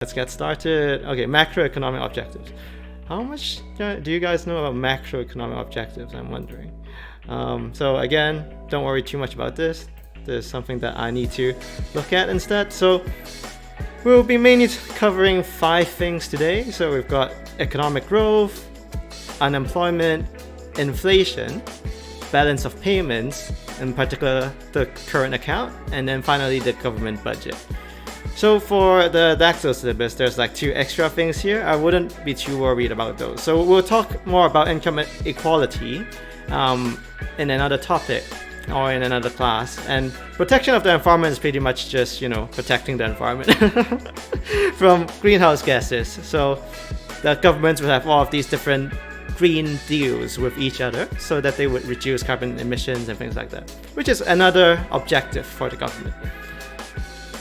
Let's get started. Okay, macroeconomic objectives. How much do you guys know about macroeconomic objectives? I'm wondering. So again, don't worry too much about this. This is something that I need to look at instead. So we'll be mainly covering 5 things today. So we've got economic growth, unemployment, inflation, balance of payments, in particular the current account, and then finally the government budget. So for the Daxo syllabus, there's like 2 extra things here. I wouldn't be too worried about those. So we'll talk more about income equality in another topic or in another class. And protection of the environment is pretty much just, protecting the environment from greenhouse gases. So the governments will have all of these different green deals with each other so that they would reduce carbon emissions and things like that, which is another objective for the government.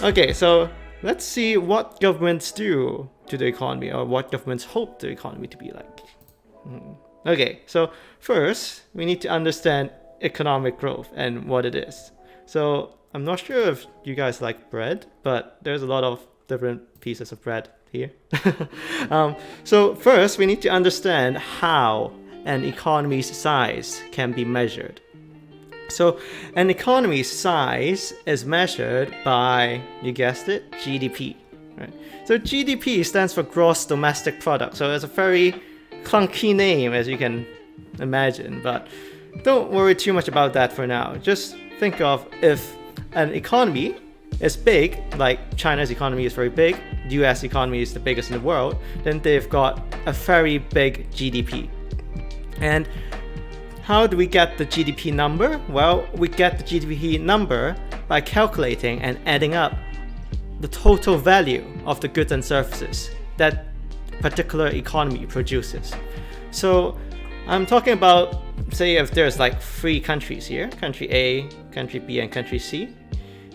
Okay, so let's see what governments do to the economy, or what governments hope the economy to be like. Okay, so first, we need to understand economic growth and what it is. So I'm not sure if you guys like bread, but there's a lot of different pieces of bread here. So first, we need to understand how an economy's size can be measured. So an economy's size is measured by, you guessed it, GDP. Right? So GDP stands for gross domestic product. So it's a very clunky name, as you can imagine, but don't worry too much about that for now. Just think of if an economy is big, like China's economy is very big, the US economy is the biggest in the world, then they've got a very big GDP. And how do we get the GDP number? Well, we get the GDP number by calculating and adding up the total value of the goods and services that particular economy produces. So I'm talking about, say if there's like 3 countries here, country A, country B, and country C.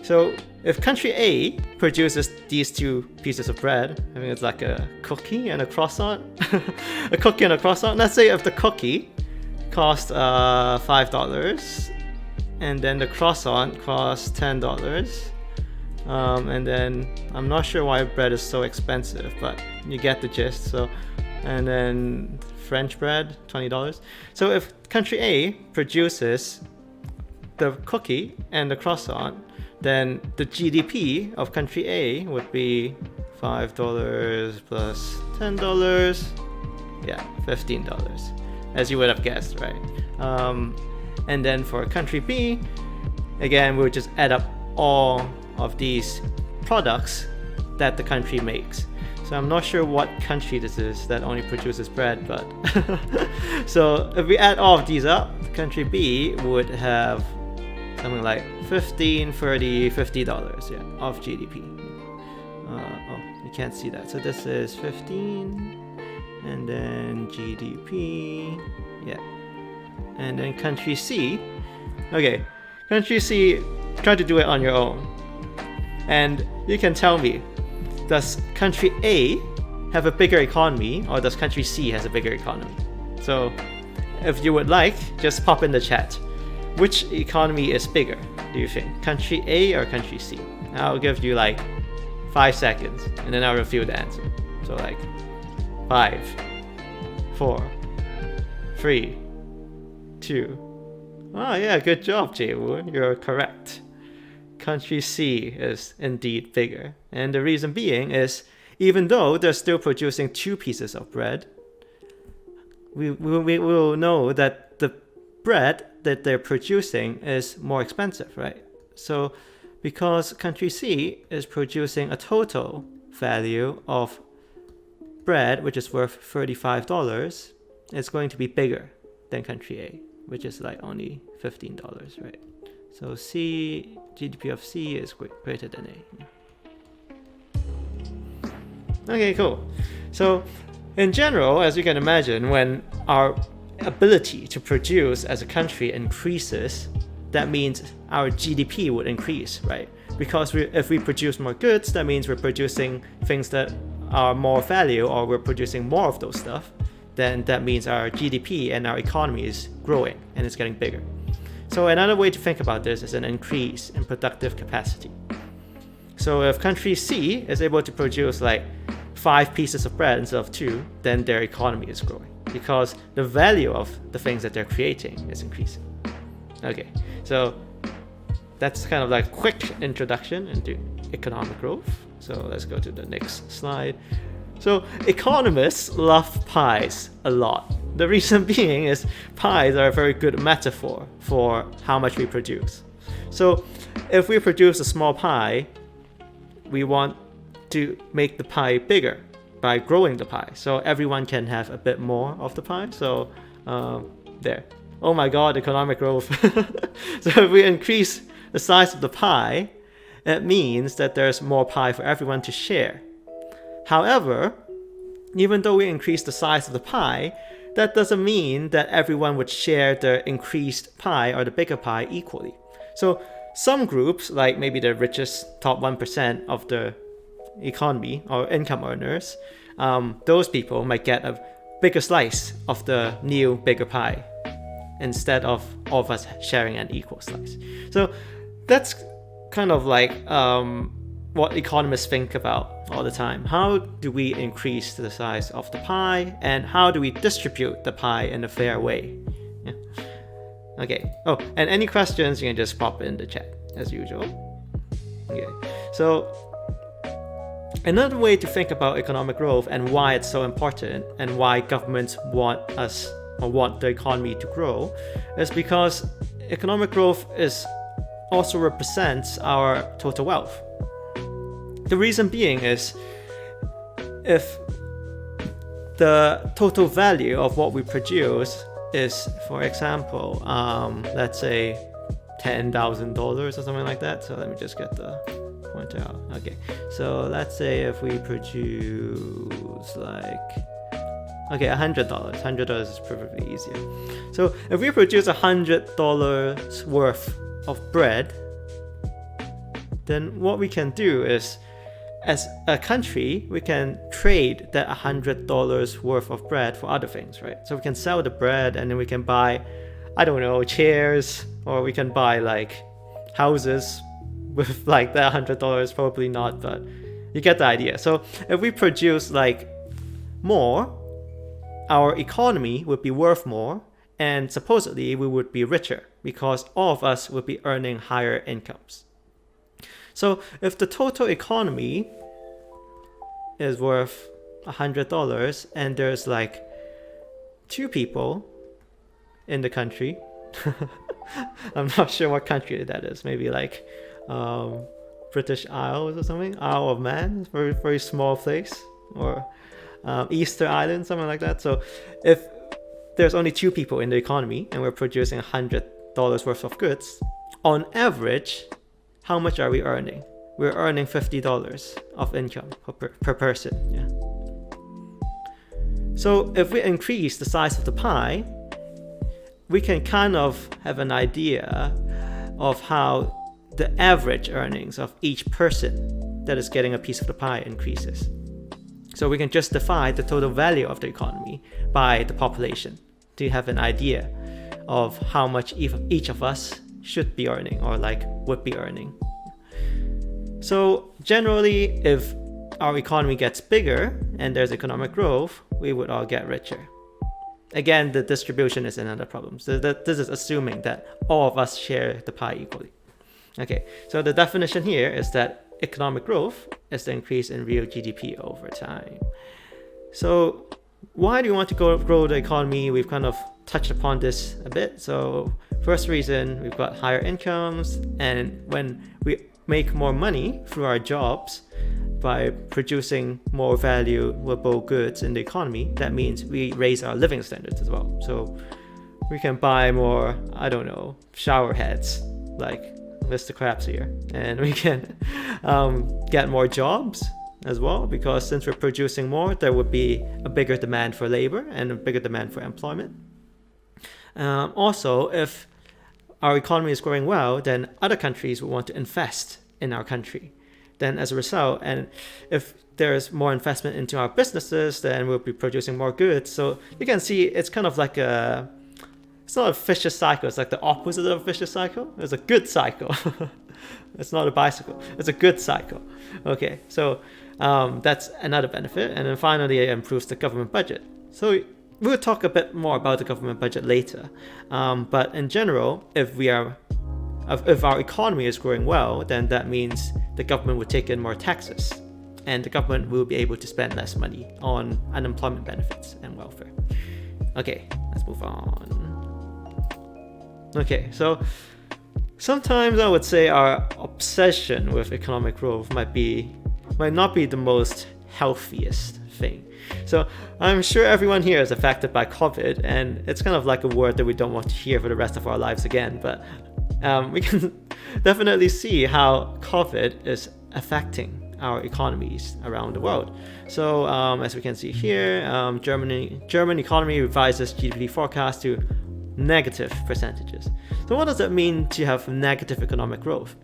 So if country A produces these 2 pieces of bread, I think it's like a cookie and a croissant, a cookie and a croissant. Let's say if the cookie cost $5, and then the croissant costs $10, and then I'm not sure why bread is so expensive, but you get the gist. So, and then French bread, $20. So if country A produces the cookie and the croissant, then the GDP of country A would be $5 plus $10, yeah, $15. As you would have guessed, right? And then for country B, again, we'll just add up all of these products that the country makes. So I'm not sure what country this is that only produces bread, but so if we add all of these up, country B would have something like $15, $30, $50, yeah, of GDP. Oh, you can't see that. So this is 15. And then GDP, yeah. And then country C, okay, country C, try to do it on your own. And you can tell me, does country A have a bigger economy, or does country C has a bigger economy? So if you would like, just pop in the chat. Which economy is bigger, do you think? Country A or country C? I'll give you like 5 seconds, and then I'll reveal the answer. So like 5, 4, 3, 2. Oh yeah, good job, Jae-woo. You're correct. Country C is indeed bigger. And the reason being is, even though they're still producing 2 pieces of bread, we will know that the bread that they're producing is more expensive, right? So because country C is producing a total value of bread, which is worth $35, it's going to be bigger than country A, which is like only $15, right? So C, GDP of C is greater than A. Okay, cool. So in general, as you can imagine, when our ability to produce as a country increases, that means our GDP would increase, right? Because if we produce more goods, that means we're producing things that are more value, or we're producing more of those stuff, then that means our GDP and our economy is growing and it's getting bigger. So another way to think about this is an increase in productive capacity. So if country C is able to produce like 5 pieces of bread instead of 2, then their economy is growing because the value of the things that they're creating is increasing. Okay, so that's kind of like a quick introduction into economic growth. So let's go to the next slide. So economists love pies a lot. The reason being is pies are a very good metaphor for how much we produce. So if we produce a small pie, we want to make the pie bigger by growing the pie, so everyone can have a bit more of the pie. So there. Oh my god, economic growth. So if we increase the size of the pie, it means that there's more pie for everyone to share. However, even though we increase the size of the pie, that doesn't mean that everyone would share the increased pie or the bigger pie equally. So some groups, like maybe the richest top 1% of the economy or income earners, those people might get a bigger slice of the new bigger pie instead of all of us sharing an equal slice. So that's kind of like what economists think about all the time. How do we increase the size of the pie, and how do we distribute the pie in a fair way? Yeah. Okay. Oh, and any questions you can just pop in the chat as usual. Okay. So another way to think about economic growth and why it's so important and why governments want us or want the economy to grow is because economic growth also represents our total wealth. The reason being is if the total value of what we produce is, for example, let's say $10,000 or something like that. So let me just get the pointer out. Okay, so let's say if we produce like, okay, $100. $100 is probably easier. So if we produce $100 worth of bread, then what we can do is, as a country, we can trade that $100 worth of bread for other things, right? So we can sell the bread and then we can buy, I don't know, chairs, or we can buy like houses with like that $100, probably not, but you get the idea. So if we produce like more, our economy would be worth more, and supposedly we would be richer because all of us would be earning higher incomes. So if the total economy is worth $100 and there's like 2 people in the country, I'm not sure what country that is, maybe like British Isles or something, Isle of Man, very, very small place, or Easter Island, something like that. So if there's only 2 people in the economy and we're producing $100 worth of goods, on average, how much are we earning? We're earning $50 of income per person. Yeah. So if we increase the size of the pie, we can kind of have an idea of how the average earnings of each person that is getting a piece of the pie increases. So we can just divide the total value of the economy by the population to have an idea of how much each of us should be earning or like would be earning. So generally, if our economy gets bigger and there's economic growth, we would all get richer. Again, the distribution is another problem. So this is assuming that all of us share the pie equally. Okay, so the definition here is that economic growth is the increase in real GDP over time. So why do you want to grow the economy? We've kind of touched upon this a bit. So first reason, we've got higher incomes, and when we make more money through our jobs by producing more valuable goods in the economy, that means we raise our living standards as well. So we can buy more, I don't know, shower heads like Mr. Krabs here, and we can get more jobs as well, because since we're producing more, there would be a bigger demand for labor and a bigger demand for employment. Also, if our economy is growing well, then other countries will want to invest in our country. Then as a result, and if there's more investment into our businesses, then we'll be producing more goods. So you can see it's kind of like it's not a vicious cycle, it's like the opposite of a vicious cycle. It's a good cycle. It's not a bicycle, it's a good cycle. Okay, so That's another benefit. And then finally, it improves the government budget. So we'll talk a bit more about the government budget later. But in general, if our economy is growing well, then that means the government will take in more taxes, and the government will be able to spend less money on unemployment benefits and welfare. Okay, let's move on. Okay, so sometimes I would say our obsession with economic growth might not be the most healthiest thing. So I'm sure everyone here is affected by COVID, and it's kind of like a word that we don't want to hear for the rest of our lives again, but we can definitely see how COVID is affecting our economies around the world. So as we can see here, German economy revises GDP forecast to negative percentages. So what does it mean to have negative economic growth?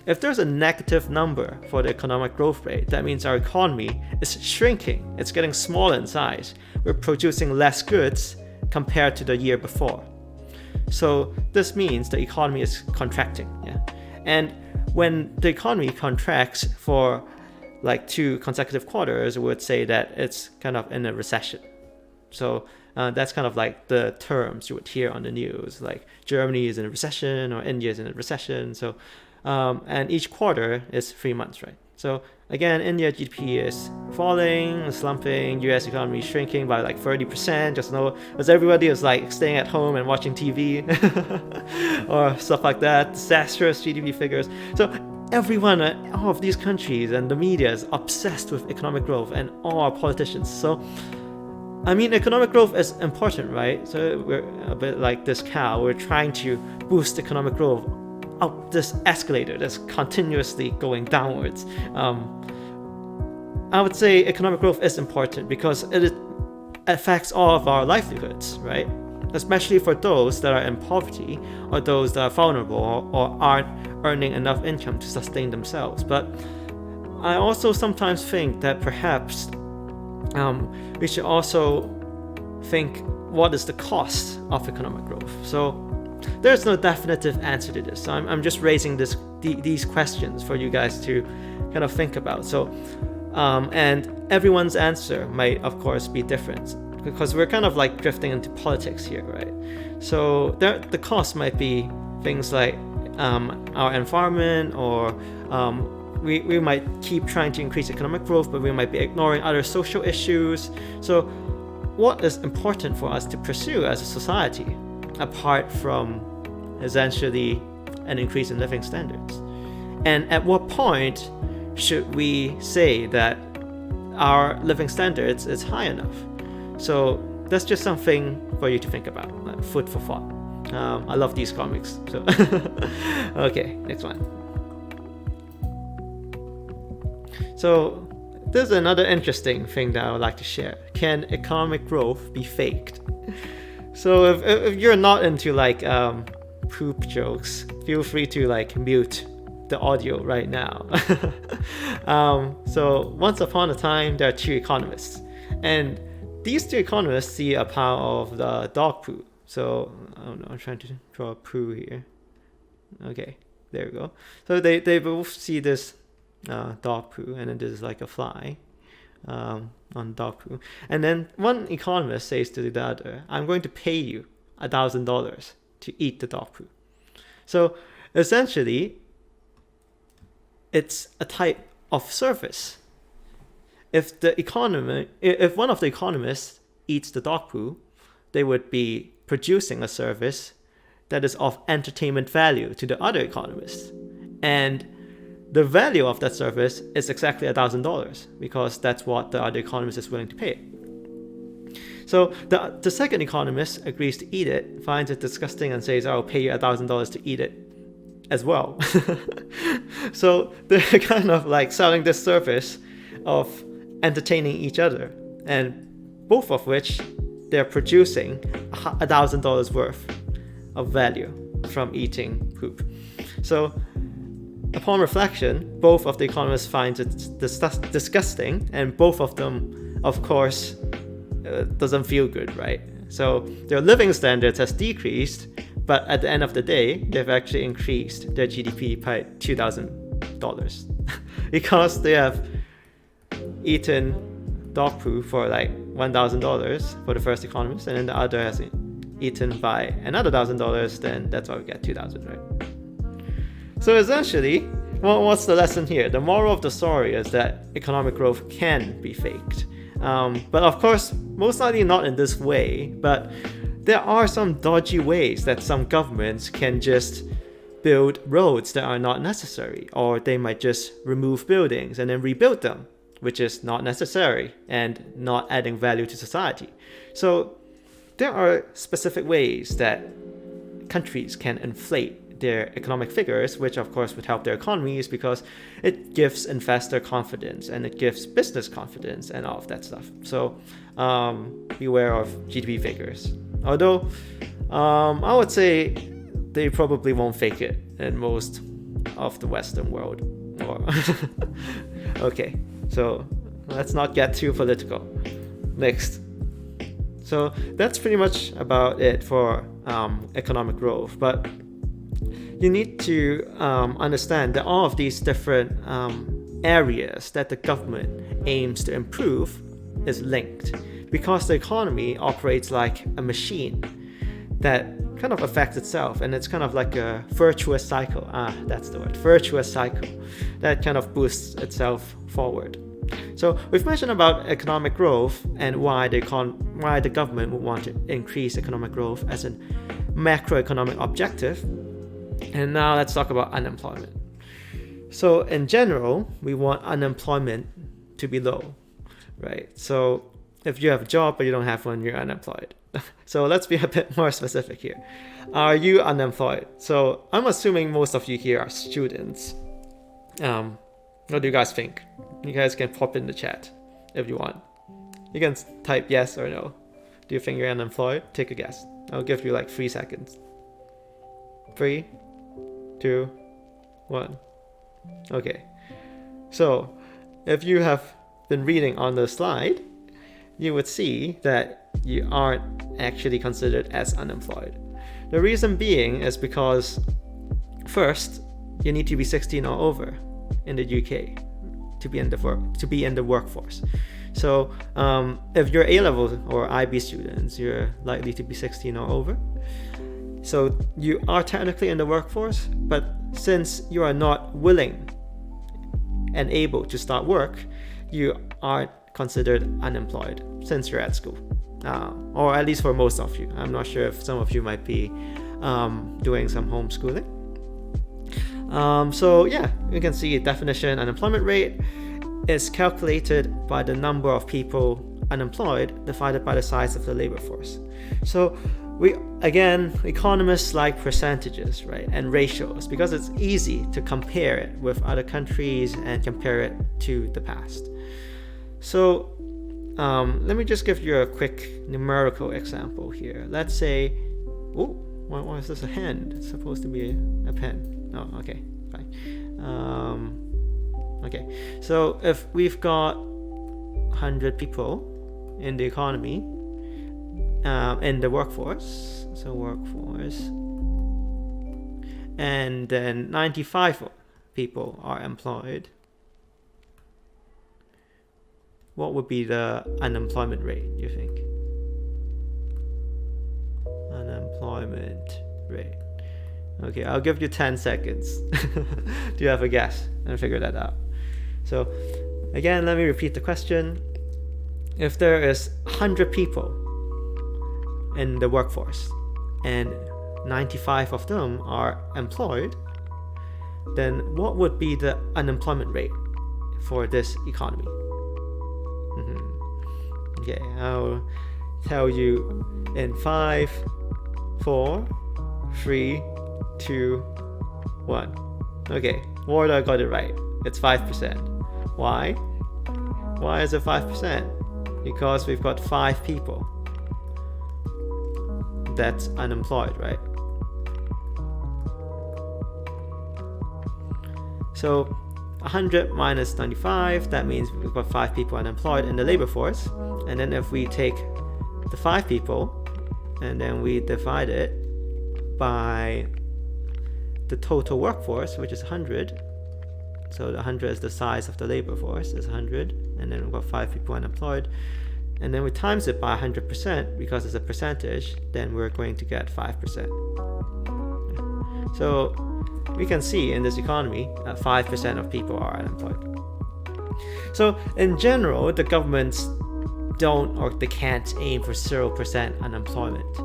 If there's a negative number for the economic growth rate, that means our economy is shrinking. It's getting smaller in size. We're producing less goods compared to the year before. So this means the economy is contracting. Yeah? And when the economy contracts for like 2 consecutive quarters, we would say that it's kind of in a recession. So that's kind of like the terms you would hear on the news, like Germany is in a recession or India is in a recession. So and each quarter is 3 months, right? So again, India GDP is falling, slumping, US economy is shrinking by like 30%, just know, because everybody is like staying at home and watching TV or stuff like that, disastrous GDP figures. So everyone, all of these countries and the media is obsessed with economic growth, and all our politicians. So I mean, economic growth is important, right? So we're a bit like this cow, we're trying to boost economic growth up this escalator that's continuously going downwards. I would say economic growth is important because it affects all of our livelihoods, right? Especially for those that are in poverty or those that are vulnerable or aren't earning enough income to sustain themselves. But I also sometimes think that perhaps we should also think, what is the cost of economic growth? So there's no definitive answer to this. So I'm just raising these questions for you guys to kind of think about. So and everyone's answer might of course be different, because we're kind of like drifting into politics here, right? So the cost might be things like our environment, or we might keep trying to increase economic growth, but we might be ignoring other social issues. So what is important for us to pursue as a society, apart from essentially an increase in living standards? And at what point should we say that our living standards is high enough? So that's just something for you to think about, like food for thought. I love these comics. So okay, next one. So there's another interesting thing that I would like to share. Can economic growth be faked? So if you're not into like poop jokes, feel free to like mute the audio right now. So once upon a time, there are 2 economists, and these 2 economists see a pile of the dog poo. So I don't know, I'm trying to draw a poo here. Okay, there we go. So they both see this dog poo, and then there's like a fly on dog poo. And then one economist says to the other, I'm going to pay you $1,000 to eat the dog poo. So essentially, it's a type of service. If one of the economists eats the dog poo, they would be producing a service that is of entertainment value to the other economists. And the value of that service is exactly $1,000, because that's what the other economist is willing to pay. So the second economist agrees to eat it, finds it disgusting, and says, I'll pay you $1,000 to eat it as well. So they're kind of like selling this service of entertaining each other, and both of which they're producing $1,000 worth of value from eating poop. So upon reflection, both of the economists find it disgusting, and both of them, of course, doesn't feel good, right? So their living standards has decreased, but at the end of the day, they've actually increased their GDP by $2,000 because they have eaten dog poo for like $1,000 for the first Economist, and then the other has eaten by another $1,000, then that's why we get 2,000, right? So essentially, well, what's the lesson here? The moral of the story is that economic growth can be faked. But of course, most likely not in this way, but there are some dodgy ways that some governments can just build roads that are not necessary, or they might just remove buildings and then rebuild them, which is not necessary and not adding value to society. So there are specific ways that countries can inflate their economic figures, which of course would help their economies because it gives investor confidence and it gives business confidence and all of that stuff. So beware of GDP figures. Although I would say they probably won't fake it in most of the Western world. Okay, so let's not get too political. Next. So that's pretty much about it for economic growth. But you need to understand that all of these different areas that the government aims to improve is linked, because the economy operates like a machine that kind of affects itself, and it's kind of like a virtuous cycle. That's the word, virtuous cycle, that kind of boosts itself forward. So we've mentioned about economic growth and why the government would want to increase economic growth as a macroeconomic objective. And now let's talk about unemployment. So in general, we want unemployment to be low, right? So if you have a job but you don't have one, you're unemployed. So let's be a bit more specific here. Are you unemployed? So I'm assuming most of you here are students. What do you guys think? You guys can pop in the chat if you want. You can type yes or no. Do you think you're unemployed? Take a guess. I'll give you like 3 seconds. 3, 2, 1. Okay. So if you have been reading on the slide, you would see that you aren't actually considered as unemployed. The reason being is because first, you need to be 16 or over in the UK to be in the workforce. So if you're A-level or IB students, you're likely to be 16 or over. So you are technically in the workforce, but since you are not willing and able to start work, you aren't considered unemployed since you're at school. Or at least for most of you. I'm not sure if some of you might be doing some homeschooling. So yeah, you can see definition: unemployment rate is calculated by the number of people unemployed divided by the size of the labor force. So economists like percentages, right, and ratios, because it's easy to compare it with other countries and compare it to the past. So let me just give you a quick numerical example here. Let's say, why is this a hand? It's supposed to be a pen. Oh, okay, fine. Okay, so if we've got 100 people in the economy, in the workforce, and then 95 people are employed, what would be the unemployment rate, you think? Unemployment rate. Okay, I'll give you 10 seconds. Do you have a guess? And figure that out. So again, let me repeat the question. If there is 100 people in the workforce and 95 of them are employed, then what would be the unemployment rate for this economy? Okay, I'll tell you in 5, 4, 3, 2, 1. Okay, Warda got it right. It's 5%. Why? Why is it 5%? Because we've got 5 people that's unemployed, right? So 100 minus 95, that means we've got 5 people unemployed in the labor force. And then if we take the 5 people and then we divide it by the total workforce, which is 100, So the 100 is the size of the labor force, is 100, and then we've got 5 people unemployed. And then we times it by 100% because it's a percentage, then we're going to get 5%. So we can see in this economy that 5% of people are unemployed. So in general, the governments don't or they can't aim for 0% unemployment.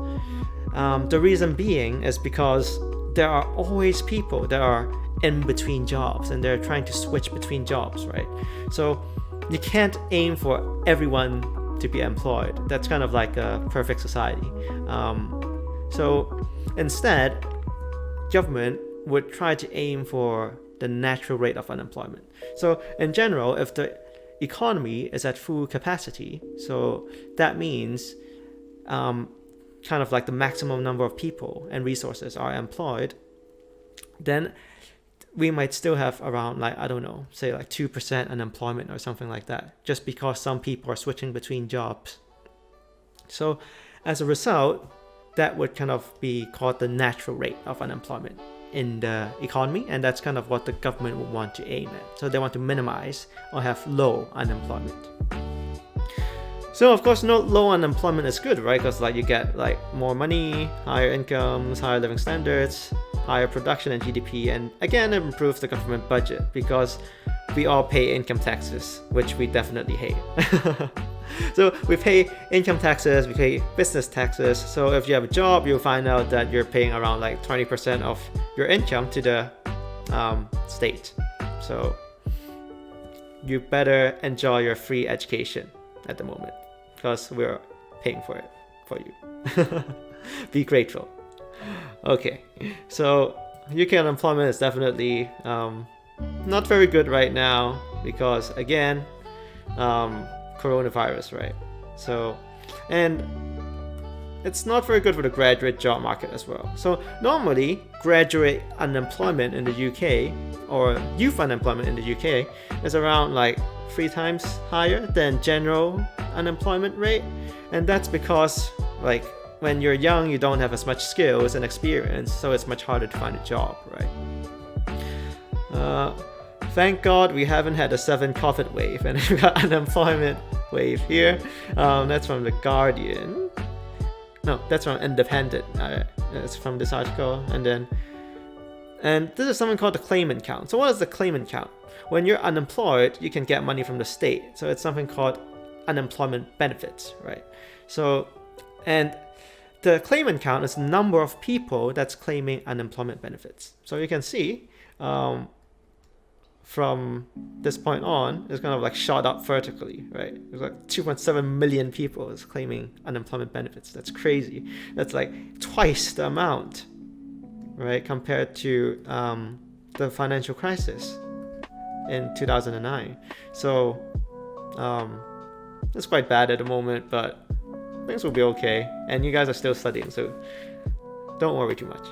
The reason being is because there are always people that are in between jobs and they're trying to switch between jobs, right? So you can't aim for everyone to be employed. That's kind of like a perfect society. So instead, government would try to aim for the natural rate of unemployment. So in general, if the economy is at full capacity, so that means kind of like the maximum number of people and resources are employed, then we might still have around like, I don't know, say like 2% unemployment or something like that, just because some people are switching between jobs. So as a result, that would kind of be called the natural rate of unemployment in the economy, and that's kind of what the government would want to aim at. So they want to minimize or have low unemployment. So of course, no low unemployment is good, right? Because like you get like more money, higher incomes, higher living standards, higher production and GDP, and again it improves the government budget because we all pay income taxes, which we definitely hate. So we pay income taxes, we pay business taxes. So if you have a job, you'll find out that you're paying around like 20% of your income to the state. So you better enjoy your free education at the moment because we're paying for it for you. Be grateful. Okay, so UK unemployment is definitely not very good right now because again, coronavirus, right? So, and it's not very good for the graduate job market as well. So normally graduate unemployment in the UK or youth unemployment in the UK is around like 3 times higher than general unemployment rate, and that's because like when you're young you don't have as much skills and experience, so it's much harder to find a job, right? Thank God we haven't had a 7th COVID wave and we got unemployment wave here. That's from The Guardian. No, that's from Independent. It's from this article. And this is something called the claimant count. So what is the claimant count? When you're unemployed, you can get money from the state. So it's something called unemployment benefits, right? So, and the claimant count is the number of people that's claiming unemployment benefits. So you can see, from this point on, it's kind of like shot up vertically, right? There's like 2.7 million people is claiming unemployment benefits. That's crazy. That's like twice the amount, right? Compared to the financial crisis in 2009. So it's quite bad at the moment, but things will be okay. And you guys are still studying, so don't worry too much.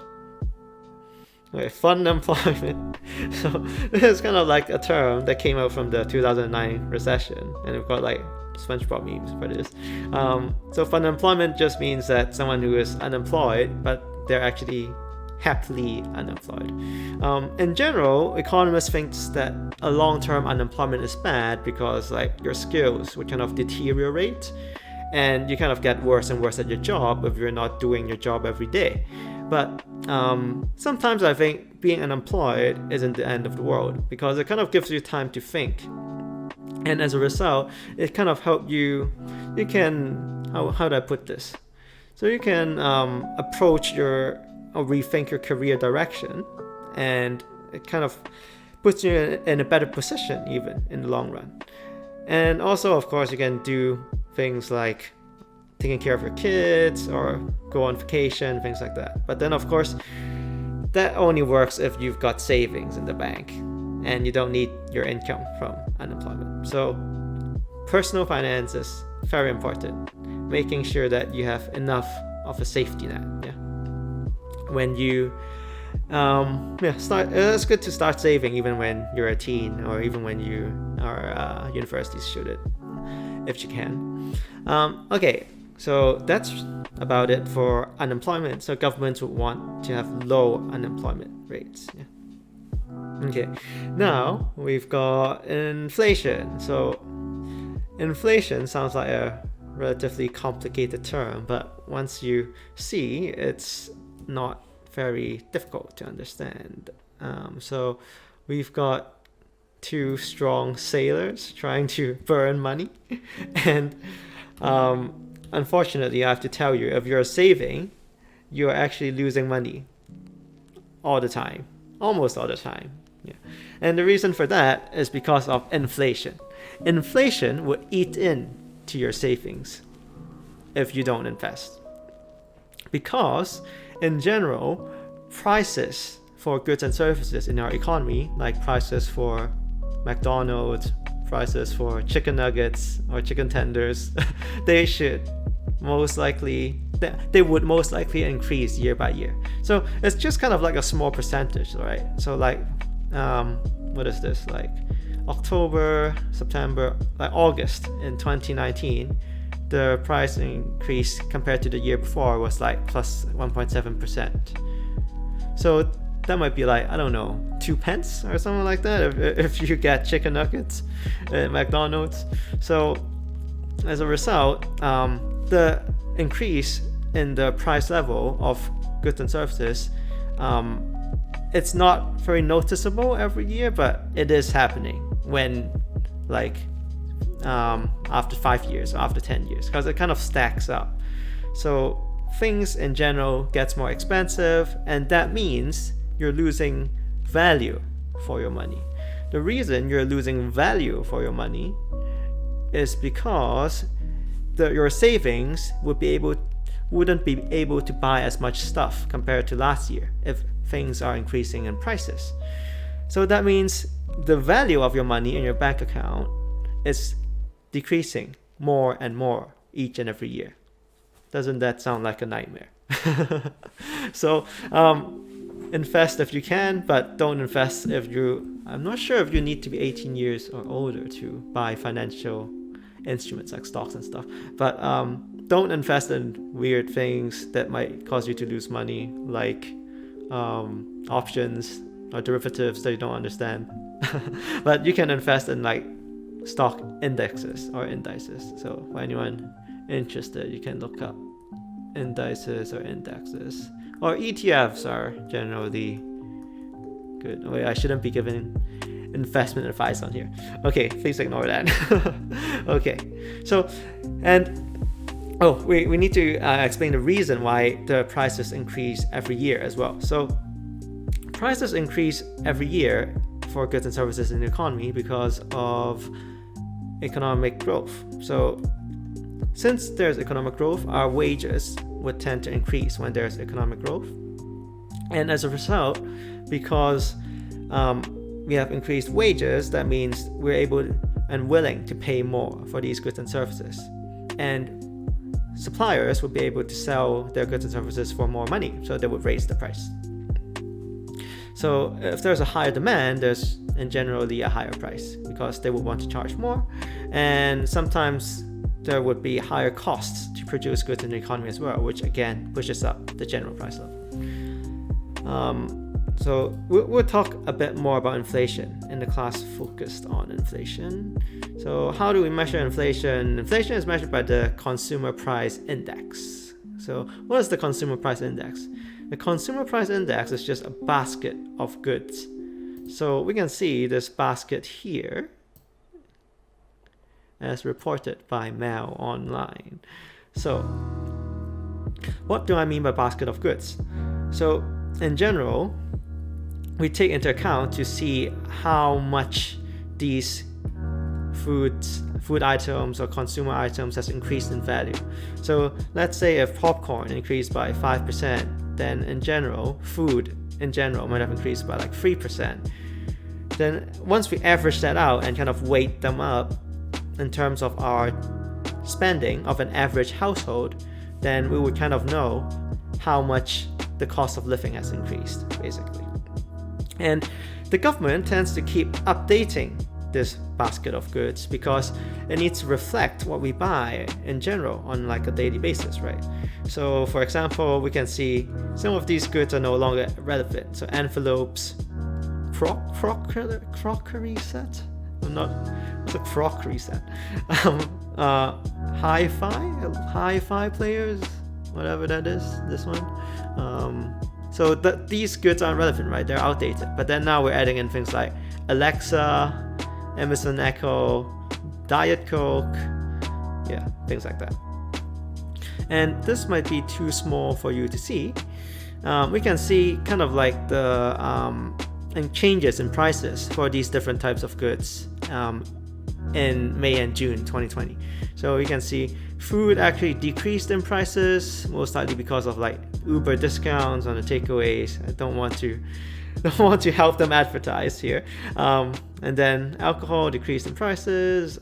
Okay, Funemployment. So this is kind of like a term that came out from the 2009 recession, and we've got like SpongeBob memes for this. So Funemployment just means that someone who is unemployed, but they're actually happily unemployed. In general, economists think that a long-term unemployment is bad because like your skills would kind of deteriorate, and you kind of get worse and worse at your job if you're not doing your job every day. But sometimes I think being unemployed isn't the end of the world because it kind of gives you time to think. And as a result, it kind of helps you can, how do I put this? So you can approach or rethink your career direction, and it kind of puts you in a better position even in the long run. And also, of course, you can do things like taking care of your kids or go on vacation, things like that. But then of course that only works if you've got savings in the bank and you don't need your income from unemployment. So personal finance is very important, making sure that you have enough of a safety net. When you start, it's good to start saving even when you're a teen or even when you are university student, if you can. Okay, so that's about it for unemployment. So governments would want to have low unemployment rates. Yeah. Okay, now we've got inflation. So inflation sounds like a relatively complicated term, but once you see, it's not very difficult to understand. So we've got two strong sailors trying to burn money, and unfortunately, I have to tell you, if you're saving, you're actually losing money all the time, almost all the time. Yeah. And the reason for that is because of inflation. Inflation will eat into your savings if you don't invest. Because, in general, prices for goods and services in our economy, like prices for McDonald's, prices for chicken nuggets or chicken tenders, they would most likely increase year by year. So it's just kind of like a small percentage, right? So like, what is this? Like October, September, like August in 2019, the price increase compared to the year before was like plus 1.7%. So that might be like, I don't know, 2 pence or something like that if you get chicken nuggets at McDonald's. So as a result, the increase in the price level of goods and services, it's not very noticeable every year, but it is happening when like after 5 years or after 10 years, because it kind of stacks up. So things in general gets more expensive, and that means you're losing value for your money. The reason you're losing value for your money is because your savings wouldn't be able to buy as much stuff compared to last year if things are increasing in prices. So that means the value of your money in your bank account is decreasing more and more each and every year. Doesn't that sound like a nightmare? So invest if you can, but don't invest I'm not sure if you need to be 18 years or older to buy financial instruments like stocks and stuff, but don't invest in weird things that might cause you to lose money, like options or derivatives that you don't understand. But you can invest in like stock indexes or indices. So for anyone interested, you can look up indices or indexes, or ETFs are generally good. Wait, I shouldn't be giving investment advice on here. Okay, please ignore that. Okay, so we need to explain the reason why the prices increase every year as well. So prices increase every year for goods and services in the economy because of economic growth. So since there's economic growth, our wages would tend to increase when there's economic growth. And as a result, because we have increased wages, that means we're able and willing to pay more for these goods and services. And suppliers would be able to sell their goods and services for more money, so they would raise the price. So if there's a higher demand, there's in generally a higher price because they would want to charge more, and sometimes there would be higher costs to produce goods in the economy as well, which again pushes up the general price level. So we'll talk a bit more about inflation in the class focused on inflation. So how do we measure inflation? Inflation is measured by the Consumer Price Index. So what is the Consumer Price Index? The Consumer Price Index is just a basket of goods. So we can see this basket here as reported by Mail Online. So what do I mean by basket of goods? So in general, we take into account to see how much these food items or consumer items has increased in value. So let's say if popcorn increased by 5%, then in general, food in general might have increased by like 3%. Then once we average that out and kind of weight them up in terms of our spending of an average household, then we would kind of know how much the cost of living has increased, basically. And the government tends to keep updating this basket of goods because it needs to reflect what we buy in general on like a daily basis, right? So for example, we can see some of these goods are no longer relevant. So envelopes, crockery set? Not what's a crockery set? Hi-fi players, whatever that is. This one. So these goods aren't relevant, right? They're outdated. But then now we're adding in things like Alexa, Amazon Echo, Diet Coke, yeah, things like that. And this might be too small for you to see. We can see kind of like the changes in prices for these different types of goods in May and June 2020. So we can see food actually decreased in prices, most likely because of like Uber discounts on the takeaways. I don't want to help them advertise here. And then alcohol decreased in prices,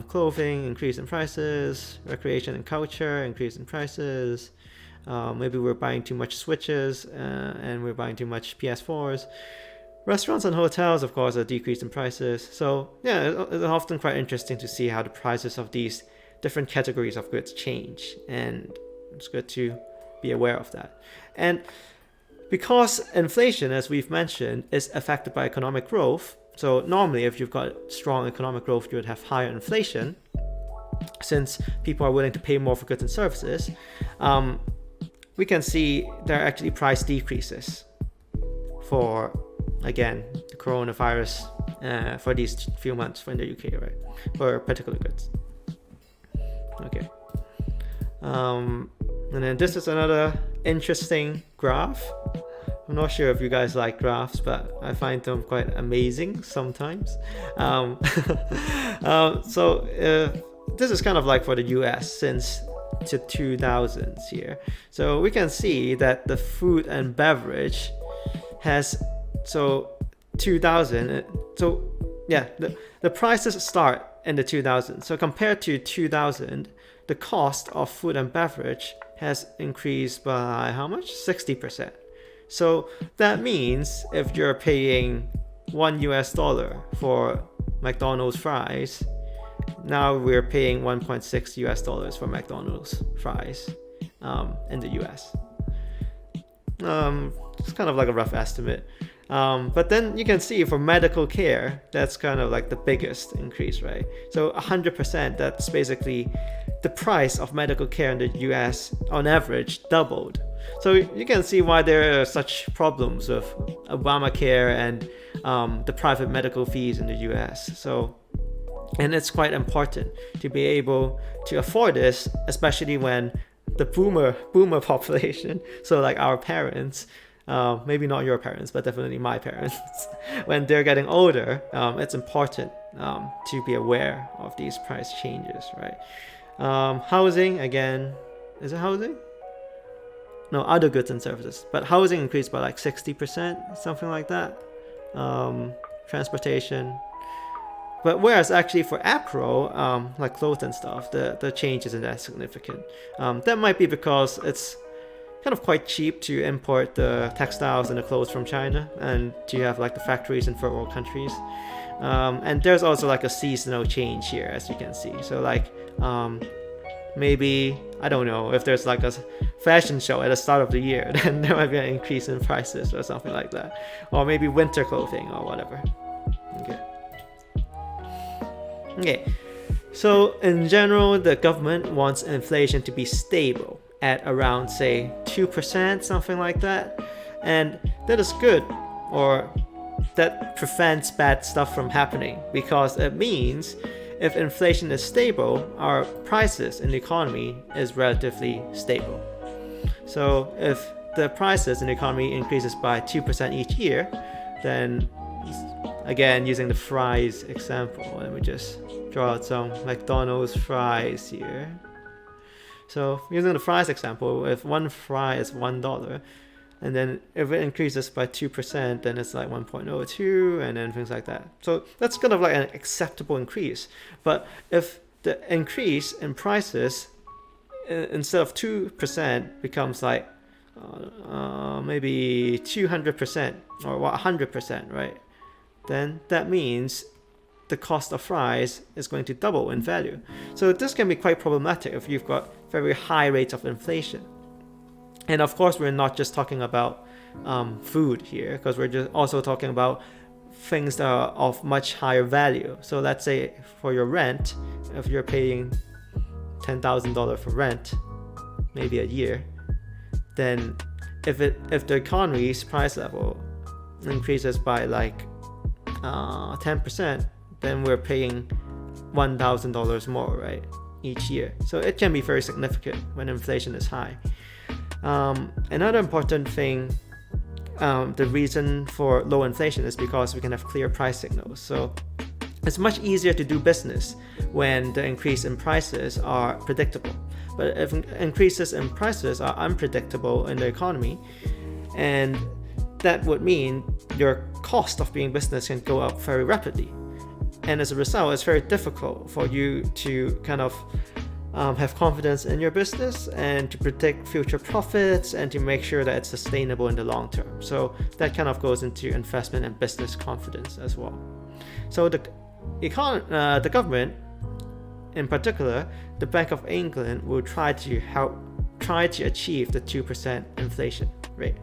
clothing increased in prices, recreation and culture increased in prices. Maybe we're buying too much Switches and we're buying too much PS4s. Restaurants and hotels, of course, are decreased in prices. So yeah, it's often quite interesting to see how the prices of these different categories of goods change, and it's good to be aware of that. And because inflation, as we've mentioned, is affected by economic growth, so normally if you've got strong economic growth, you would have higher inflation, since people are willing to pay more for goods and services. We can see there are actually price decreases for, again, the coronavirus for these few months in the UK, right? For particular goods. Okay. And then this is another interesting graph. I'm not sure if you guys like graphs, but I find them quite amazing sometimes. This is kind of like for the US since the 2000s here. So we can see that the food and beverage has, so 2000, the prices start in the 2000s. So compared to 2000, the cost of food and beverage has increased by how much? 60%. So that means if you're paying $1 for McDonald's fries, now we're paying $1.6 for McDonald's fries in the US. It's kind of like a rough estimate. But then you can see for medical care, that's kind of like the biggest increase, right? So 100%, that's basically the price of medical care in the US on average doubled. So you can see why there are such problems with Obamacare and the private medical fees in the US. And it's quite important to be able to afford this, especially when the boomer population, so like our parents, maybe not your parents, but definitely my parents, when they're getting older, it's important to be aware of these price changes, right? Housing, again, is it housing? No, other goods and services, but housing increased by like 60%, something like that. Transportation. But whereas actually for Acro, like clothes and stuff, the change isn't that significant. That might be because it's kind of quite cheap to import the textiles and the clothes from China, and to have like the factories in third world countries. And there's also like a seasonal change here, as you can see. So like maybe, I don't know, if there's like a fashion show at the start of the year, then there might be an increase in prices or something like that. Or maybe winter clothing or whatever. Okay, so in general, the government wants inflation to be stable at around, say, 2%, something like that. And that is good, or that prevents bad stuff from happening, because it means if inflation is stable, our prices in the economy is relatively stable. So if the prices in the economy increases by 2% each year, then again, using the fries example, let me just draw out some McDonald's fries here. So using the fries example, if one fry is $1, and then if it increases by 2%, then it's like 1.02, and then things like that. So that's kind of like an acceptable increase. But if the increase in prices instead of 2% becomes like maybe 200% or 100%, right? Then that means the cost of fries is going to double in value. So this can be quite problematic if you've got very high rates of inflation. And of course, we're not just talking about food here, because we're just also talking about things that are of much higher value. So let's say for your rent, if you're paying $10,000 for rent, maybe a year, then if the economy's price level increases by like 10%, then we're paying $1,000 more, right, each year. So it can be very significant when inflation is high. Another important thing, the reason for low inflation is because we can have clear price signals. So it's much easier to do business when the increase in prices are predictable. But if increases in prices are unpredictable in the economy, and that would mean your cost of doing business can go up very rapidly. And as a result, it's very difficult for you to kind of have confidence in your business and to predict future profits and to make sure that it's sustainable in the long term. So that kind of goes into investment and business confidence as well. So the government, in particular, the Bank of England, will try to achieve the 2% inflation rate.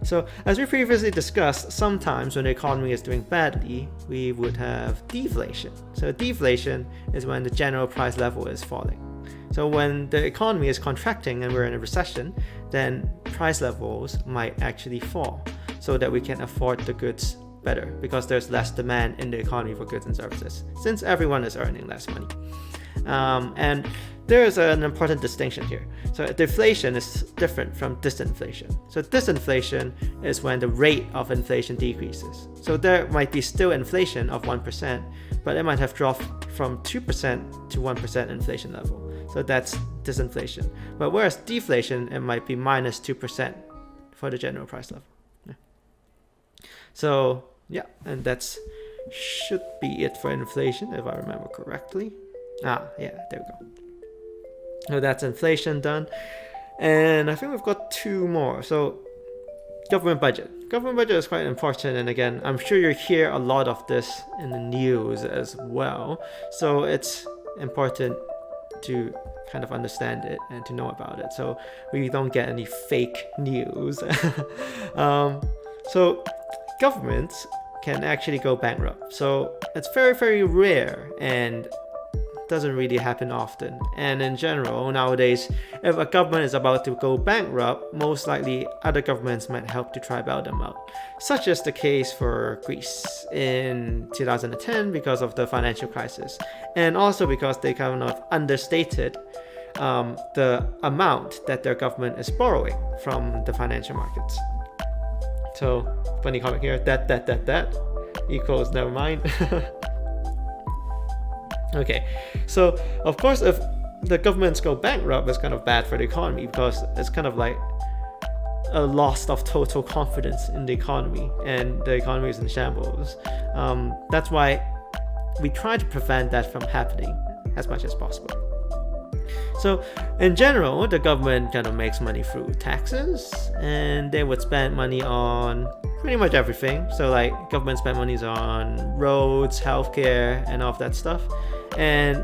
So as we previously discussed, sometimes when the economy is doing badly, we would have deflation. So deflation is when the general price level is falling. So when the economy is contracting and we're in a recession, then price levels might actually fall so that we can afford the goods better because there's less demand in the economy for goods and services since everyone is earning less money. And there is an important distinction here. So deflation is different from disinflation. So disinflation is when the rate of inflation decreases. So there might be still inflation of 1%, but it might have dropped from 2% to 1% inflation level. So that's disinflation. But whereas deflation, it might be minus 2% for the general price level. Yeah. So yeah, and that's should be it for inflation if I remember correctly. Yeah, there we go. So that's inflation done. And I think we've got two more. So government budget. Government budget is quite important. And again, I'm sure you hear a lot of this in the news as well. So it's important to kind of understand it and to know about it. So we don't get any fake news. So governments can actually go bankrupt. So it's very, very rare and doesn't really happen often. And in general, nowadays, if a government is about to go bankrupt, most likely other governments might help to try bail them out. Such is the case for Greece in 2010 because of the financial crisis, and also because they kind of understated the amount that their government is borrowing from the financial markets. So, funny comment here, that equals never mind. Okay, so of course if the governments go bankrupt, it's kind of bad for the economy because it's kind of like a loss of total confidence in the economy and the economy is in shambles. That's why we try to prevent that from happening as much as possible. So in general, the government kind of makes money through taxes and they would spend money on pretty much everything. So like government spend money on roads, healthcare, and all of that stuff. And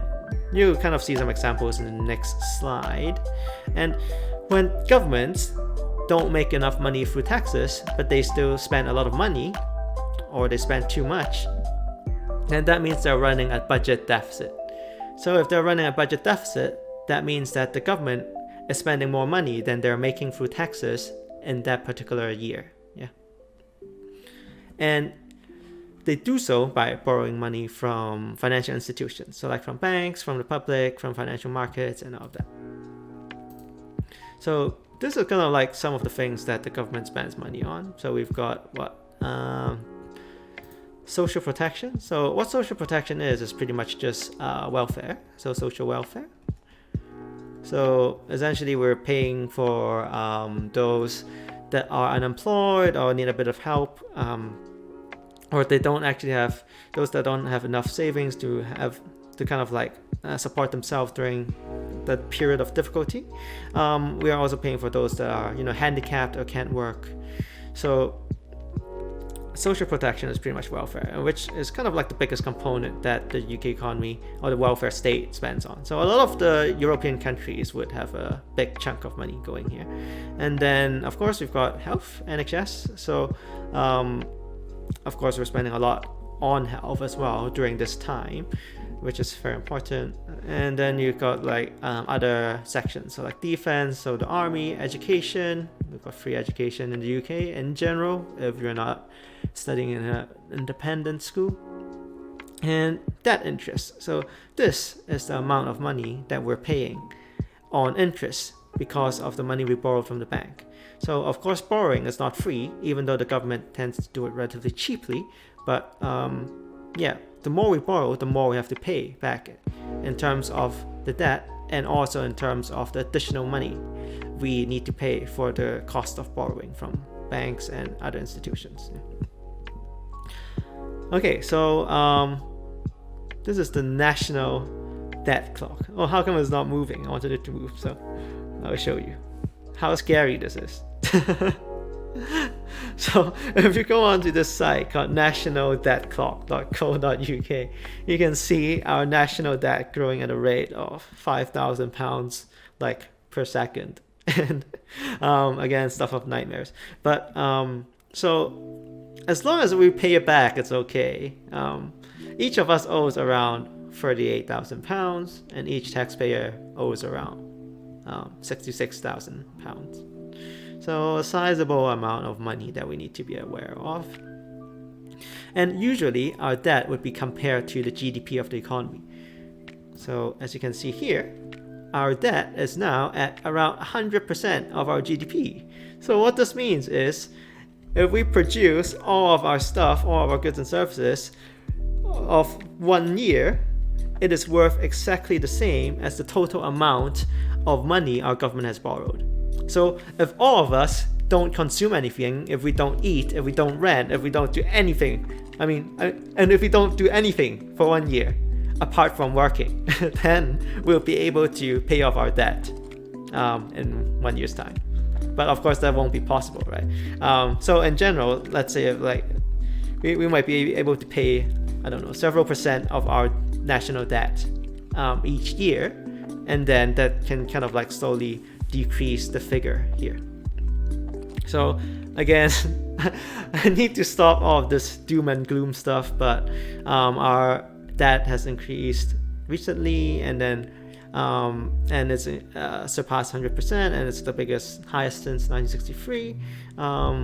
you kind of see some examples in the next slide. And when governments don't make enough money through taxes, but they still spend a lot of money, or they spend too much, then that means they're running a budget deficit. So if they're running a budget deficit, that means that the government is spending more money than they're making through taxes in that particular year. Yeah. And they do so by borrowing money from financial institutions. So like from banks, from the public, from financial markets, and all of that. So this is kind of like some of the things that the government spends money on. So we've got social protection. So what social protection is pretty much just welfare. So social welfare. So essentially we're paying for those that are unemployed or need a bit of help, or they don't actually have, those that don't have enough savings to kind of like support themselves during that period of difficulty. We are also paying for those that are, handicapped or can't work. So social protection is pretty much welfare, which is kind of like the biggest component that the UK economy or the welfare state spends on. So a lot of the European countries would have a big chunk of money going here. And then, of course, we've got health, NHS. So of course, we're spending a lot on health as well during this time, which is very important. And then you've got like other sections, so like defense, so the army, education. We've got free education in the UK in general if you're not studying in an independent school. And debt interest. So this is the amount of money that we're paying on interest because of the money we borrow from the bank. So of course borrowing is not free, even though the government tends to do it relatively cheaply. But the more we borrow, the more we have to pay back in terms of the debt, and also in terms of the additional money we need to pay for the cost of borrowing from banks and other institutions. Okay, so this is the national debt clock. Oh, how come it's not moving? I wanted it to move, so I'll show you how scary this is. So if you go onto this site called nationaldebtclock.co.uk, you can see our national debt growing at a rate of £5,000 like per second. And again, stuff of nightmares. But so as long as we pay it back, it's okay. Each of us owes around £38,000, and each taxpayer owes around £66,000. So a sizable amount of money that we need to be aware of. And usually our debt would be compared to the GDP of the economy. So as you can see here, our debt is now at around 100% of our GDP. So what this means is, if we produce all of our stuff, all of our goods and services of 1 year, it is worth exactly the same as the total amount of money our government has borrowed. So if all of us don't consume anything, if we don't eat, if we don't rent, if we don't do anything, and if we don't do anything for 1 year, apart from working, then we'll be able to pay off our debt in 1 year's time. But of course that won't be possible, right? So in general, let's say if like we might be able to pay, I don't know, several percent of our national debt each year, and then that can kind of like slowly decrease the figure here. So again, I need to stop all of this doom and gloom stuff, but our debt has increased recently, and then and it's surpassed 100%, and it's the highest since 1963.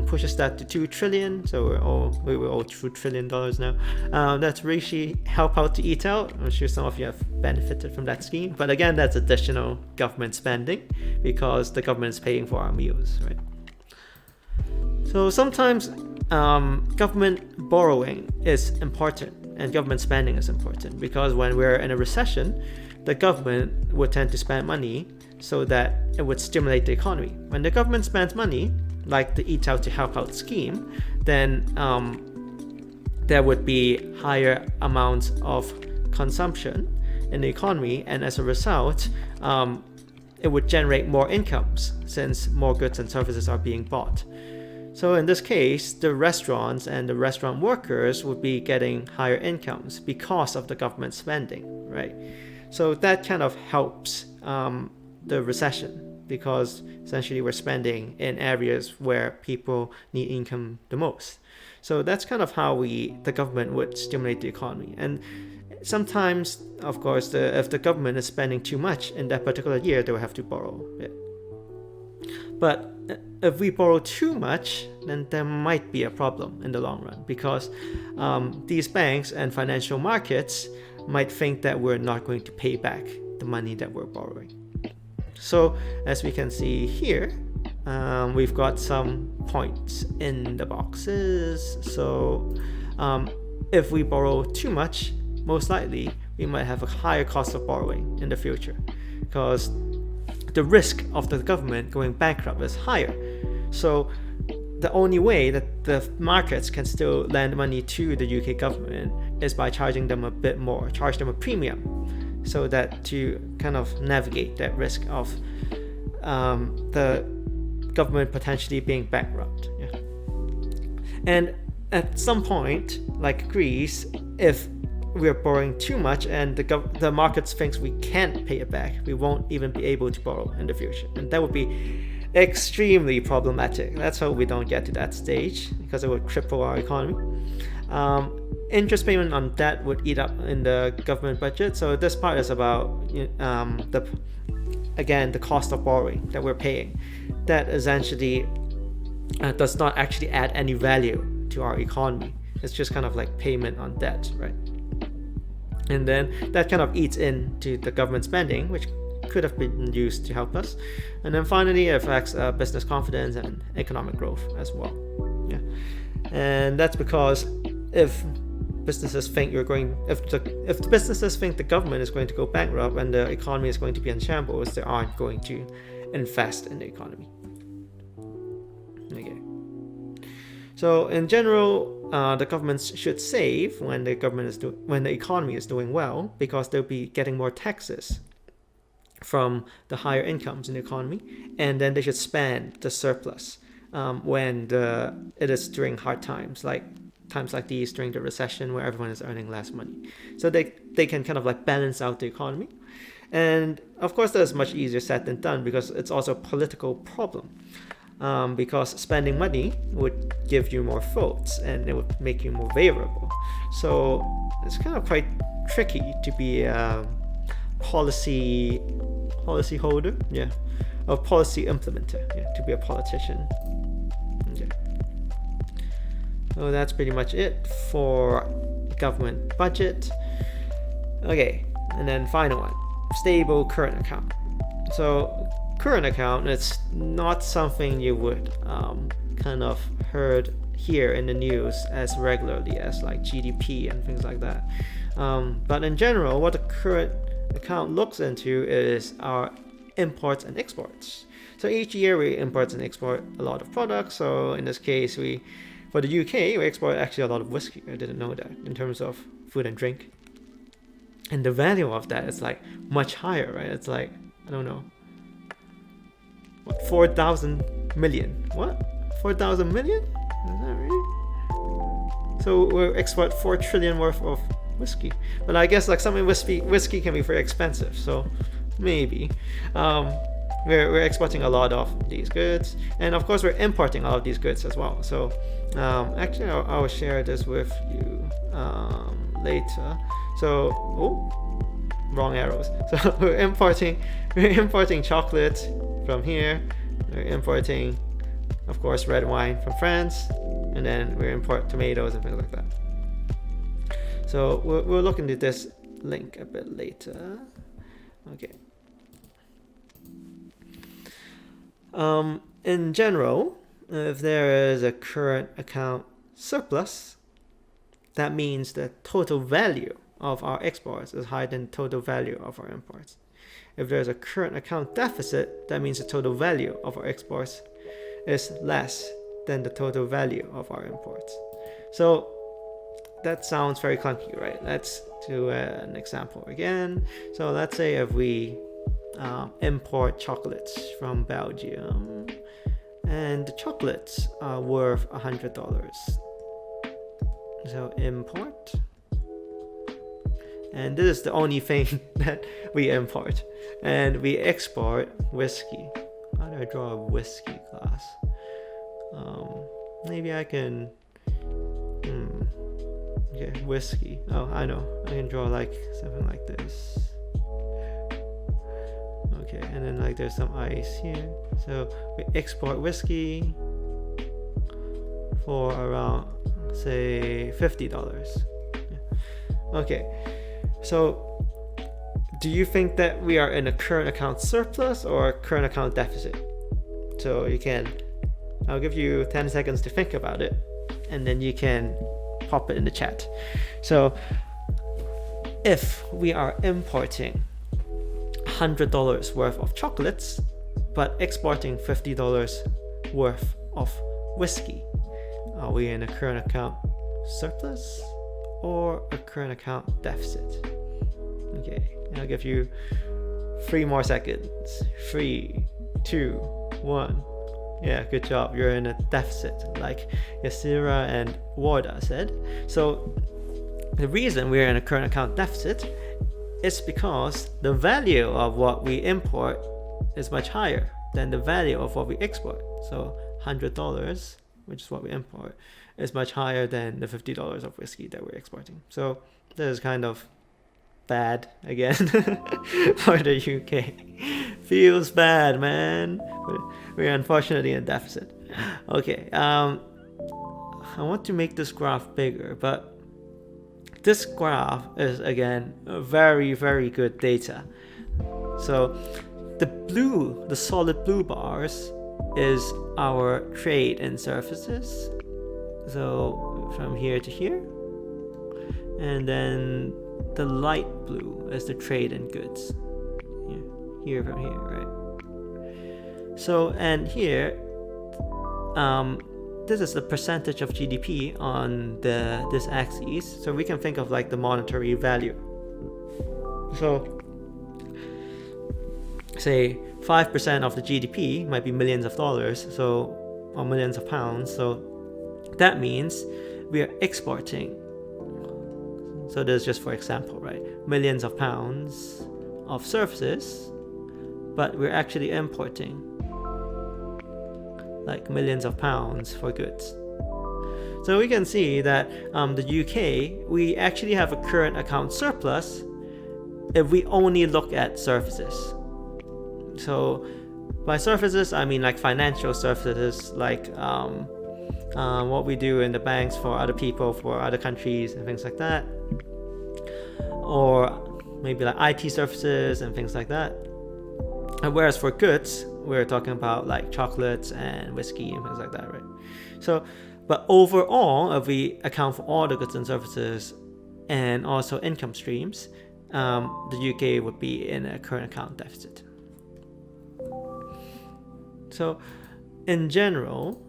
Pushes that to 2 trillion, so we owe $2 trillion now. That's really help out to eat out. I'm sure some of you have benefited from that scheme, but again, that's additional government spending because the government is paying for our meals, right? So sometimes government borrowing is important and government spending is important, because when we're in a recession, the government would tend to spend money so that it would stimulate the economy. When the government spends money, like the Eat Out to Help Out scheme, then there would be higher amounts of consumption in the economy, and as a result, it would generate more incomes since more goods and services are being bought. So in this case, the restaurants and the restaurant workers would be getting higher incomes because of the government spending, right? So that kind of helps the recession, because essentially we're spending in areas where people need income the most. So that's kind of how the government would stimulate the economy. And sometimes, of course, if the government is spending too much in that particular year, they will have to borrow it. But if we borrow too much, then there might be a problem in the long run, because these banks and financial markets might think that we're not going to pay back the money that we're borrowing. So as we can see here, we've got some points in the boxes. So if we borrow too much, most likely we might have a higher cost of borrowing in the future, because the risk of the government going bankrupt is higher. So the only way that the markets can still lend money to the UK government is by charging them a bit more, charge them a premium, so that to kind of navigate that risk of the government potentially being bankrupt. Yeah. And at some point, like Greece, if we're borrowing too much and the markets thinks we can't pay it back, we won't even be able to borrow in the future, and that would be extremely problematic. Let's hope we don't get to that stage, because it would cripple our economy. Interest payment on debt would eat up in the government budget. So this part is about the cost of borrowing that we're paying. That essentially does not actually add any value to our economy. It's just kind of like payment on debt, right? And then that kind of eats into the government spending, which could have been used to help us. And then finally, it affects business confidence and economic growth as well. Yeah, and that's because if businesses think if the businesses think the government is going to go bankrupt and the economy is going to be in shambles, they aren't going to invest in the economy. Okay. So in general, the governments should save when the economy is doing well, because they'll be getting more taxes from the higher incomes in the economy, and then they should spend the surplus when it is during hard times like these, during the recession where everyone is earning less money. So they can kind of like balance out the economy. And of course, that's much easier said than done, because it's also a political problem. Because spending money would give you more votes and it would make you more favorable. So it's kind of quite tricky to be a policy holder, or policy implementer, to be a politician. Okay. So that's pretty much it for government budget. Okay, and then final one, stable current account. So current account, it's not something you would kind of hear in the news as regularly as like GDP and things like that. But in general, what the current account looks into is our imports and exports. So each year we import and export a lot of products. So in this case, for the UK, we export actually a lot of whiskey. I didn't know that, in terms of food and drink. And the value of that is like much higher, right? It's like, I don't know, what, 4,000 million? What? 4,000 million? Is that right? So we export 4 trillion worth of whiskey. But I guess like some whiskey can be very expensive, so maybe. We're exporting a lot of these goods, and of course we're importing a lot of these goods as well. So actually I'll share this with you later. So wrong arrows. So we're importing chocolate from here. We're importing, of course, red wine from France, and then we import tomatoes and things like that. So we'll look into this link a bit later. Okay. In general, if there is a current account surplus, that means the total value of our exports is higher than the total value of our imports. If there's a current account deficit, that means the total value of our exports is less than the total value of our imports. So that sounds very clunky, right? Let's do an example again. So let's say if we import chocolates from Belgium, and the chocolates are worth $100. So import, and this is the only thing that we import, and we export whiskey. How do I draw a whiskey glass? Maybe I can. Okay, whiskey. Oh, I know. I can draw like something like this. Okay, and then like there's some ice here. So we export whiskey for around, say, $50. Yeah. Okay, so do you think that we are in a current account surplus or a current account deficit? So I'll give you 10 seconds to think about it, and then you can pop it in the chat. So if we are importing $100 worth of chocolates but exporting $50 worth of whiskey, are we in a current account surplus or a current account deficit? Okay, I'll give you 3 more seconds. 3, 2, 1. Yeah, good job. You're in a deficit, like Yasira and Warda said. So the reason we're in a current account deficit is because the value of what we import is much higher then the value of what we export, so $100, which is what we import, is much higher than the $50 of whiskey that we're exporting. So this is kind of bad again for the UK. Feels bad, man. We're unfortunately in deficit. Okay, I want to make this graph bigger, but this graph is again very, very good data. So the solid blue bars is our trade in services. So from here to here. And then the light blue is the trade in goods. Here from here, right? So, and here, this is the percentage of GDP on this axis. So we can think of like the monetary value. So, say 5% of the GDP might be millions of dollars, or millions of pounds. So that means we are exporting. So this is just for example, right? Millions of pounds of services, but we're actually importing like millions of pounds for goods. So we can see that the UK, we actually have a current account surplus if we only look at services. So by services, I mean like financial services, like what we do in the banks for other people, for other countries and things like that. Or maybe like IT services and things like that. And whereas for goods, we're talking about like chocolates and whiskey and things like that, right? So, but overall, if we account for all the goods and services and also income streams, the UK would be in a current account deficit. So, in general,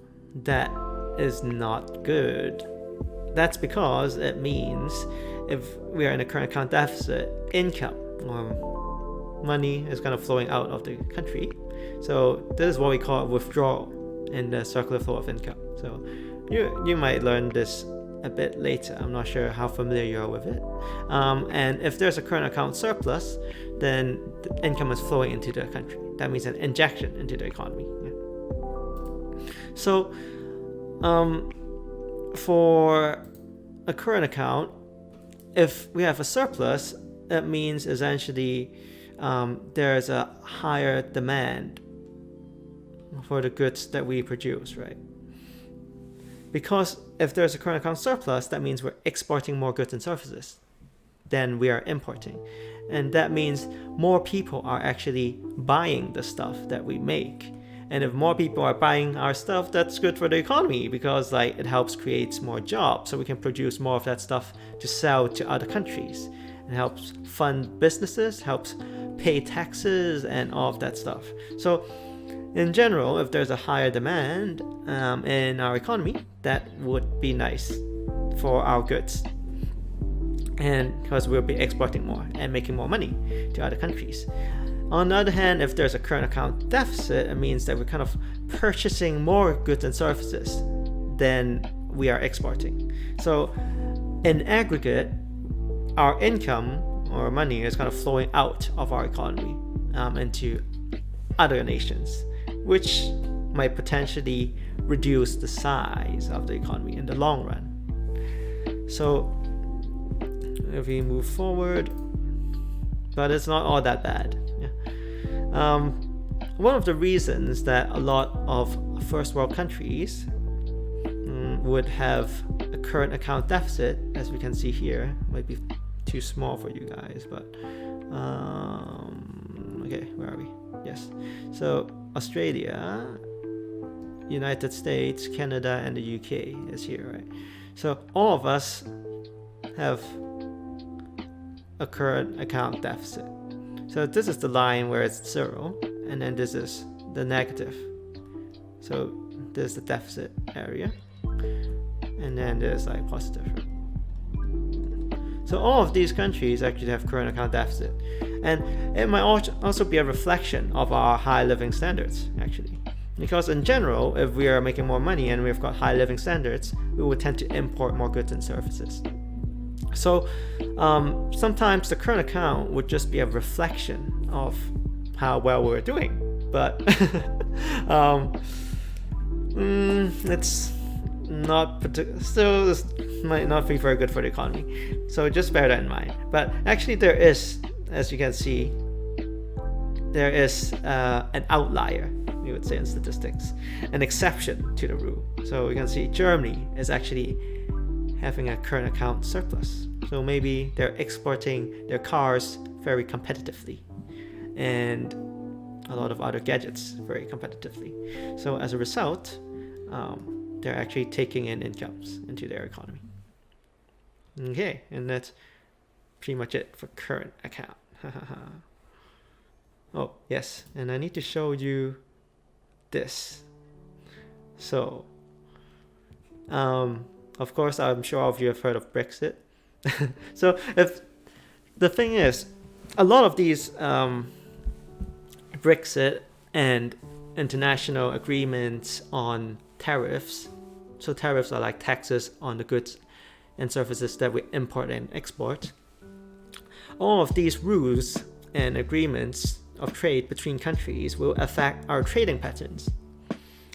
that is not good. That's because it means if we are in a current account deficit, income or money is kind of flowing out of the country. So this is what we call withdrawal in the circular flow of income. So you might learn this a bit later. I'm not sure how familiar you are with it. And if there's a current account surplus, then the income is flowing into the country. That means an injection into the economy. Yeah. So for a current account, if we have a surplus, that means essentially there's a higher demand for the goods that we produce, right? Because if there's a current account surplus, that means we're exporting more goods and services than we are importing. And that means more people are actually buying the stuff that we make. And if more people are buying our stuff, that's good for the economy because like it helps create more jobs. So we can produce more of that stuff to sell to other countries. It helps fund businesses, helps pay taxes and all of that stuff. So in general, if there's a higher demand in our economy, that would be nice for our goods. And because we'll be exporting more and making more money to other countries. On the other hand, if there's a current account deficit, it means that we're kind of purchasing more goods and services than we are exporting. So in aggregate, our income or money is kind of flowing out of our economy into other nations, which might potentially reduce the size of the economy in the long run. So if we move forward, but it's not all that bad. Yeah. One of the reasons that a lot of first world countries would have a current account deficit, as we can see here, might be too small for you guys, but okay, where are we? Yes. So Australia, United States, Canada, and the UK is here, right? So all of us have a current account deficit. So this is the line where it's 0, and then this is the negative. So this is the deficit area, and then there's like positive. So all of these countries actually have current account deficit, and it might also be a reflection of our high living standards, actually. Because in general, if we are making more money and we've got high living standards, we would tend to import more goods and services. So sometimes the current account would just be a reflection of how well we're doing. but it's not still, this might not be very good for the economy, so just bear that in mind. But actually there is, as you can see, there is an outlier, we would say, in statistics, an exception to the rule. So you can see Germany is actually having a current account surplus, so maybe they're exporting their cars very competitively and a lot of other gadgets very competitively. So as a result, they're actually taking in incomes into their economy. Okay, and that's pretty much it for current account. Oh yes, and I need to show you this. So of course, I'm sure all of you have heard of Brexit. So if the thing is, a lot of these Brexit and international agreements on tariffs, so tariffs are like taxes on the goods and services that we import and export. All of these rules and agreements of trade between countries will affect our trading patterns.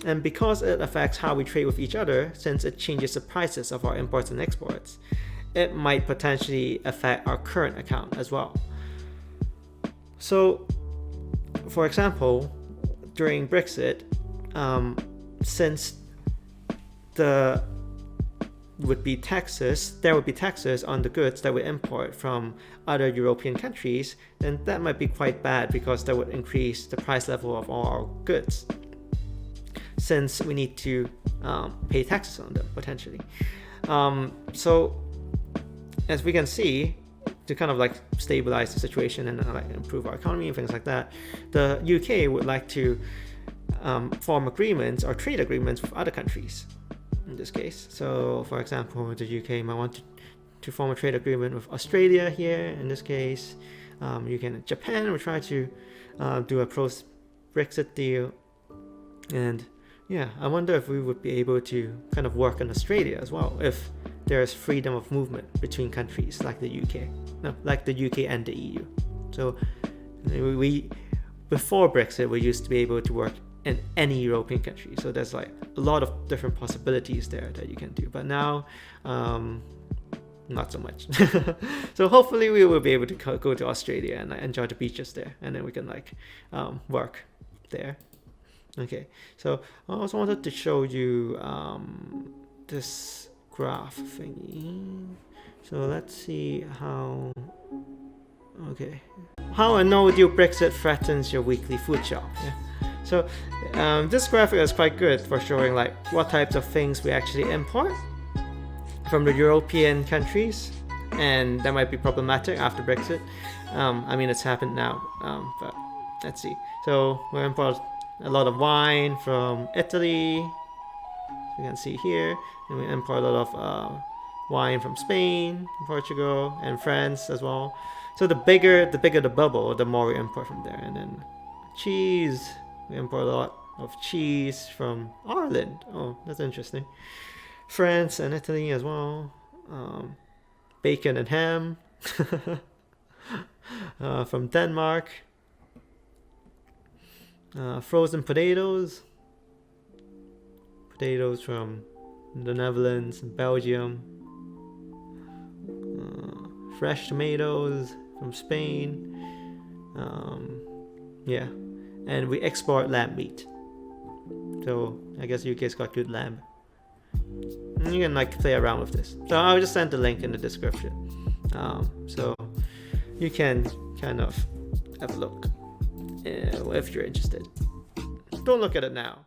And because it affects how we trade with each other, since it changes the prices of our imports and exports, it might potentially affect our current account as well. So, for example, during Brexit, since there would be taxes on the goods that we import from other European countries, then that might be quite bad, because that would increase the price level of all our goods, since we need to pay taxes on them potentially. So as we can see, to kind of like stabilize the situation and like improve our economy and things like that, the UK would like to form agreements or trade agreements with other countries in this case. So for example, the UK might want to form a trade agreement with Australia here in this case. UK and Japan will try to do a post-Brexit deal. And yeah, I wonder if we would be able to kind of work in Australia as well, if there's freedom of movement between countries like the UK. No, like the UK and the EU. So we before Brexit, we used to be able to work in any European country. So there's like a lot of different possibilities there that you can do. But now, not so much. So hopefully we will be able to go to Australia and enjoy the beaches there, and then we can like work there. Okay, so I also wanted to show you this graph thingy. So let's see how a no-deal Brexit threatens your weekly food shop. Yeah. So this graphic is quite good for showing like what types of things we actually import from the European countries, and that might be problematic after Brexit. I mean, it's happened now, but let's see. So we import a lot of wine from Italy, you can see here, and we import a lot of wine from Spain, Portugal, and France as well. So the bigger the bubble, the more we import from there. And then cheese, we import a lot of cheese from Ireland. Oh, that's interesting. France and Italy as well. Bacon and ham from Denmark. Frozen potatoes from the Netherlands and Belgium. Fresh tomatoes from Spain. Yeah, and we export lamb meat. So I guess UK's got good lamb. And you can like play around with this. So I'll just send the link in the description. So you can kind of have a look if you're interested. Don't look at it now.